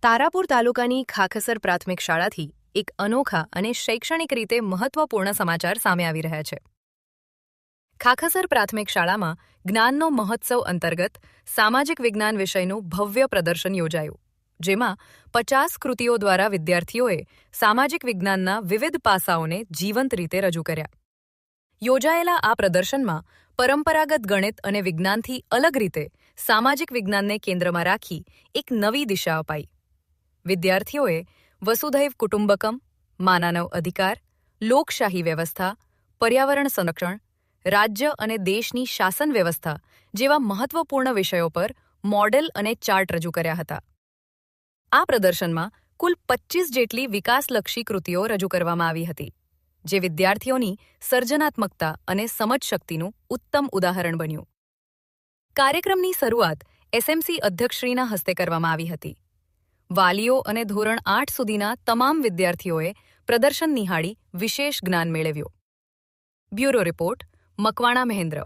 તારાપુર તાલુકાની ખાખસર પ્રાથમિક શાળાથી એક અનોખા અને શૈક્ષણિક રીતે મહત્વપૂર્ણ સમાચાર સામે આવી રહ્યા છે. ખાખસર પ્રાથમિક શાળામાં જ્ઞાનનો મહોત્સવ અંતર્ગત સામાજિક વિજ્ઞાન વિષયનું ભવ્ય પ્રદર્શન યોજાયું, જેમાં 50 કૃતિઓ દ્વારા વિદ્યાર્થીઓએ સામાજિક વિજ્ઞાનના વિવિધ પાસાઓને જીવંત રીતે રજૂ કર્યા. યોજાયેલા આ પ્રદર્શનમાં પરંપરાગત ગણિત અને વિજ્ઞાનથી અલગ રીતે સામાજિક વિજ્ઞાનને કેન્દ્રમાં રાખી એક નવી દિશા અપાઈ. વિદ્યાર્થીઓએ વસુધૈવ કુટુંબકમ, માનવ અધિકાર, લોકશાહી વ્યવસ્થા, પર્યાવરણ સંરક્ષણ, રાજ્ય અને દેશની શાસન વ્યવસ્થા જેવા મહત્વપૂર્ણ વિષયો પર મોડેલ અને ચાર્ટ રજૂ કર્યા હતા. આ પ્રદર્શનમાં કુલ 25 જેટલી વિકાસલક્ષી કૃતિઓ રજૂ કરવામાં આવી હતી, જે વિદ્યાર્થીઓની સર્જનાત્મકતા અને સમજશક્તિનું ઉત્તમ ઉદાહરણ બન્યું. કાર્યક્રમની શરૂઆત એસએમસી અધ્યક્ષશ્રીના હસ્તે કરવામાં આવી હતી. વાલીઓ અને ધોરણ 8 સુધીના તમામ વિદ્યાર્થીઓએ પ્રદર્શન નિહાળી વિશેષ જ્ઞાન મેળવ્યું. Bureau report, Makwana Mahendra.